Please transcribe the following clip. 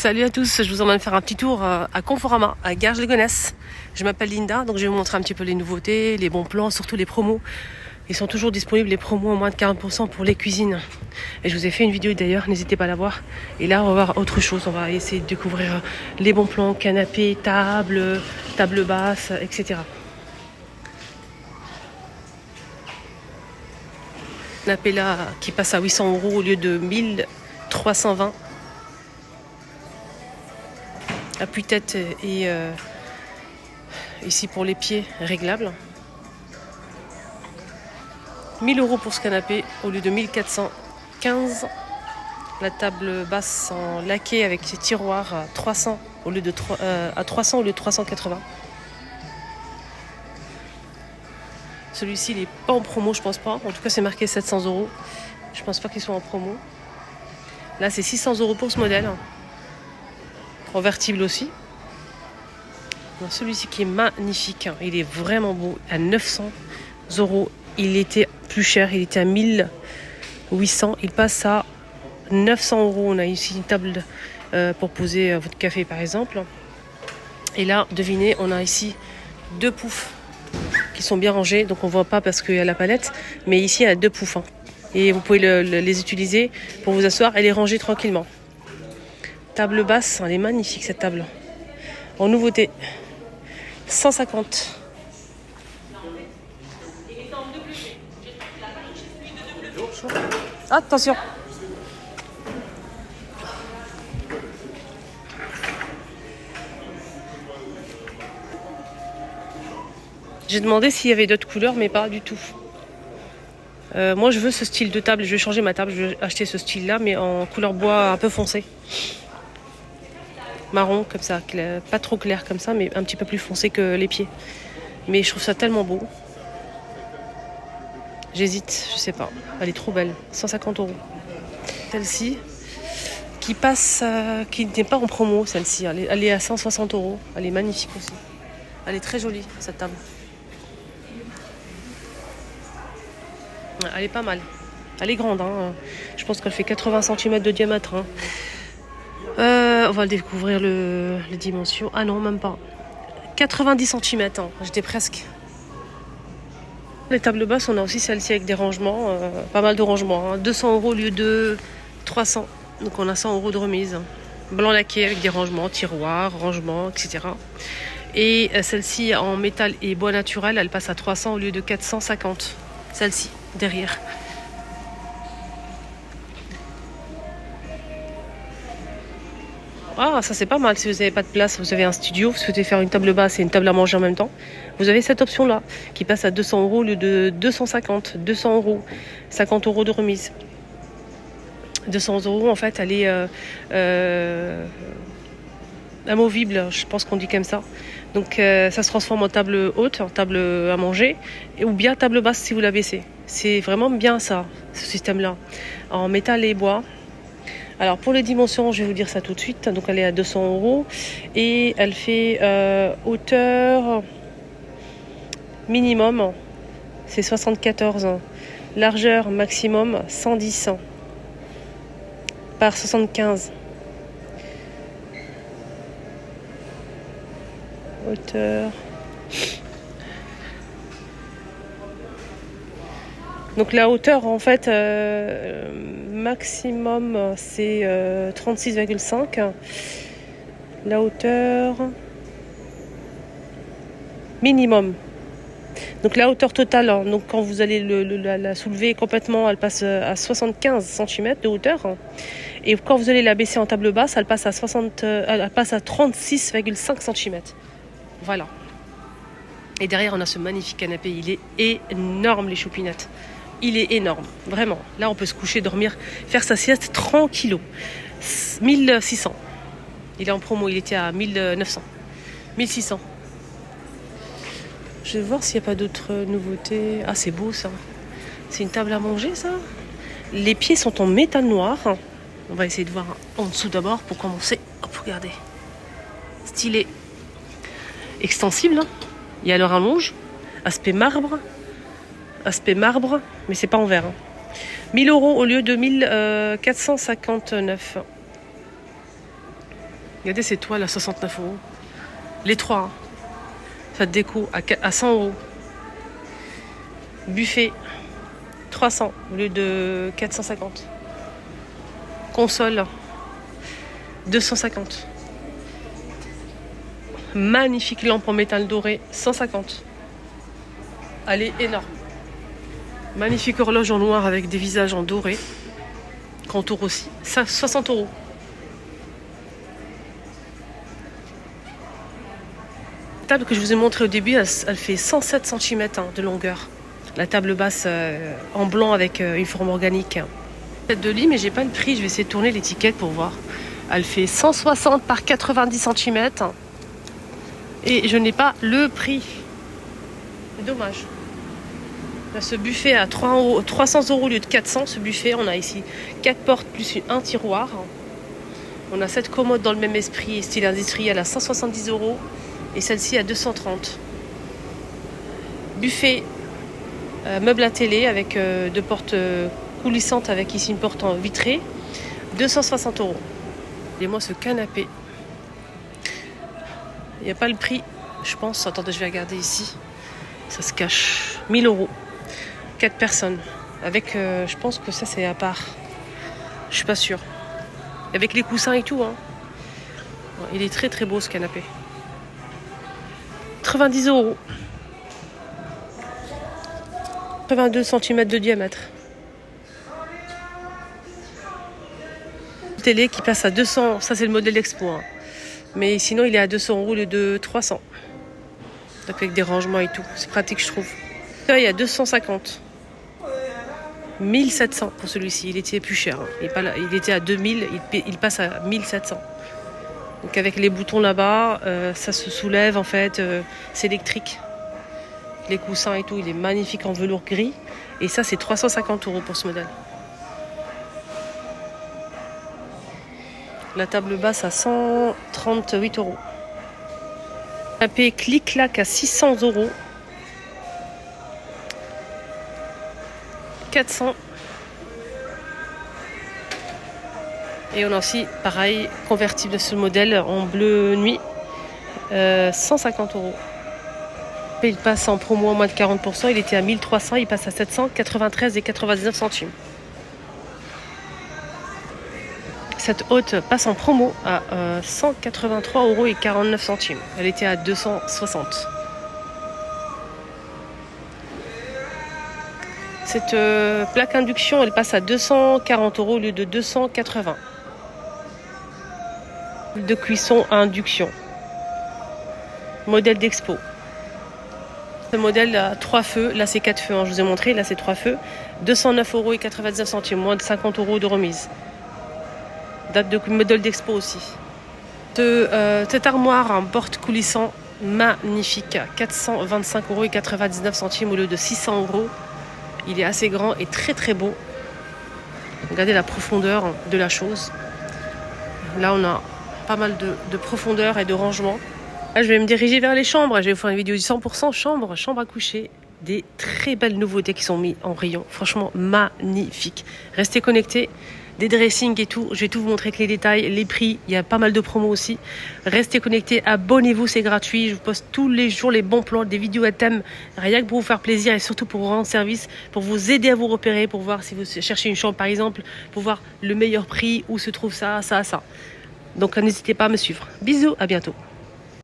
Salut à tous, je vous emmène faire un petit tour à Conforama, à Garges-les-Gonesse. Je m'appelle Linda, donc je vais vous montrer un petit peu les nouveautés, les bons plans, surtout les promos. Ils sont toujours disponibles, les promos, à moins de 40% pour les cuisines. Et je vous ai fait une vidéo d'ailleurs, n'hésitez pas à la voir. Et là, on va voir autre chose, on va essayer de découvrir les bons plans, canapés, tables, tables basses, etc. Canapé là qui passe à 800 € au lieu de 1320. Appuie-tête et ici pour les pieds réglable. 1000 € pour ce canapé au lieu de 1415. La table basse en laqué avec ses tiroirs à 300 au lieu de 380. Celui-ci il n'est pas en promo, je pense pas. En tout cas c'est marqué 700 €. Je pense pas qu'il soit en promo. Là c'est 600 € pour ce modèle. Convertible aussi. Alors, celui-ci qui est magnifique, il est vraiment beau, à 900 €. Il était plus cher, il était à 1800, il passe à 900 €. On a ici une table pour poser votre café par exemple. Et là, devinez, on a ici deux poufs qui sont bien rangés, donc on ne voit pas parce qu'il y a la palette, mais ici il y a deux poufs. Et vous pouvez les utiliser pour vous asseoir et les ranger tranquillement. Table basse, elle est magnifique cette table. En nouveauté, 150. Attention. J'ai demandé s'il y avait d'autres couleurs, mais pas du tout. Moi, je veux ce style de table. Je vais changer ma table. Je vais acheter ce style-là, mais en couleur bois un peu foncé. Marron, comme ça. Pas trop clair comme ça, mais un petit peu plus foncé que les pieds. Mais je trouve ça tellement beau. J'hésite, je sais pas. Elle est trop belle. 150 €. Celle-ci, qui passe, qui n'est pas en promo, celle-ci. Elle est à 160 €. Elle est magnifique aussi. Elle est très jolie, cette table. Elle est pas mal. Elle est grande. Hein. Je pense qu'elle fait 80 cm de diamètre. Hein. On va découvrir les dimensions. Ah non, même pas. 90 cm. Hein. J'étais presque. Les tables basses, on a aussi celle-ci avec des rangements. Pas mal de rangements. Hein. 200 € au lieu de 300. Donc on a 100 € de remise. Blanc laqué avec des rangements, tiroirs, rangements, etc. Et celle-ci en métal et bois naturel, elle passe à 300 au lieu de 450. Celle-ci, derrière. Ah, ça c'est pas mal. Si vous n'avez pas de place, vous avez un studio, vous souhaitez faire une table basse et une table à manger en même temps, vous avez cette option-là qui passe à 200 € au lieu de 250. 200 €, 50 € de remise. 200 € en fait, elle est amovible, je pense qu'on dit comme ça. Donc ça se transforme en table haute, en table à manger, ou bien table basse si vous la baissez. C'est vraiment bien ça, ce système-là, en métal et bois. Alors pour les dimensions, je vais vous dire ça tout de suite. Donc elle est à 200 € et elle fait hauteur minimum, c'est 74. Largeur maximum 110 par 75. Hauteur. Donc la hauteur en fait maximum c'est 36,5. La hauteur minimum. Donc la hauteur totale, hein, donc quand vous allez la soulever complètement, elle passe à 75 cm de hauteur. Et quand vous allez la baisser en table basse, elle passe à 36,5 cm. Voilà. Et derrière, on a ce magnifique canapé. Il est énorme, les choupinettes. Il est énorme, vraiment. Là, on peut se coucher, dormir, faire sa sieste tranquillo. 1600. Il est en promo, il était à 1900. 1600. Je vais voir s'il n'y a pas d'autres nouveautés. Ah, c'est beau, ça. C'est une table à manger, ça. Les pieds sont en métal noir. On va essayer de voir en dessous d'abord pour commencer. Hop, regardez. Stylé. Extensible. Il y a le rallonge. Aspect marbre, mais c'est pas en verre. 1000 € au lieu de 1459. Regardez ces toiles à 69 euros. Les trois. Hein. Cette déco à 100 euros. Buffet, 300 au lieu de 450. Console, 250. Magnifique lampe en métal doré, 150. Elle est énorme. Magnifique horloge en noir avec des visages en doré. Contour aussi, 60 euros. La table que je vous ai montrée au début, elle fait 107 cm de longueur. La table basse en blanc avec une forme organique. Tête de lit, mais j'ai pas le prix. Je vais essayer de tourner l'étiquette pour voir. Elle fait 160 par 90 cm. Et je n'ai pas le prix. C'est dommage. Là, ce buffet à 300 euros au lieu de 400. Ce buffet, on a ici 4 portes plus un tiroir. On a cette commode dans le même esprit, style industriel à 170 euros. Et celle-ci à 230. Buffet, meuble à télé avec deux portes coulissantes avec ici une porte en vitrée. 260 euros. Et moi ce canapé. Il n'y a pas le prix, je pense. Attendez, je vais regarder ici. Ça se cache. 1000 euros. 4 personnes. Avec, je pense que ça c'est à part. Je suis pas sûre. Avec les coussins et tout. Hein. Il est très très beau ce canapé. 90 euros. 82 cm de diamètre. Télé qui passe à 200. Ça c'est le modèle Expo. Hein. Mais sinon il est à 200 euros au lieu de 300. Donc avec des rangements et tout. C'est pratique je trouve. Là il y a 250. 1700 pour celui-ci. Il était plus cher. Hein. Il était à 2000. Il passe à 1700. Donc avec les boutons là-bas, ça se soulève en fait, c'est électrique. Les coussins et tout, il est magnifique en velours gris. Et ça c'est 350 euros pour ce modèle. La table basse à 138 euros. Canapé clic-clac à 600 euros. 400. Et on a aussi, pareil, convertible de ce modèle en bleu nuit, 150 euros. Il passe en promo à moins de 40%, il était à 1300, il passe à 793,99 centimes. Cette haute passe en promo à 183,49 €. Elle était à 260. Cette plaque induction, elle passe à 240 € au lieu de 280. De cuisson à induction. Modèle d'expo. Ce modèle a 3 feux, là c'est 4 feux, hein, je vous ai montré, là c'est 3 feux. 209,99 €, moins de 50 € de remise. Date de modèle d'expo aussi. Cette armoire en porte coulissant magnifique, 425,99 € au lieu de 600 €. Il est assez grand et très très beau. Regardez la profondeur de la chose. Là on a pas mal de profondeur et de rangement. Là je vais me diriger vers les chambres. Je vais vous faire une vidéo du 100% chambre à coucher. Des très belles nouveautés qui sont mises en rayon. Franchement magnifique. Restez connectés. Des dressings et tout. Je vais tout vous montrer avec les détails, les prix. Il y a pas mal de promos aussi. Restez connectés. Abonnez-vous, c'est gratuit. Je vous poste tous les jours les bons plans, des vidéos à thème. Rien que pour vous faire plaisir et surtout pour vous rendre service, pour vous aider à vous repérer, pour voir si vous cherchez une chambre par exemple, pour voir le meilleur prix, où se trouve ça. Donc n'hésitez pas à me suivre. Bisous, à bientôt.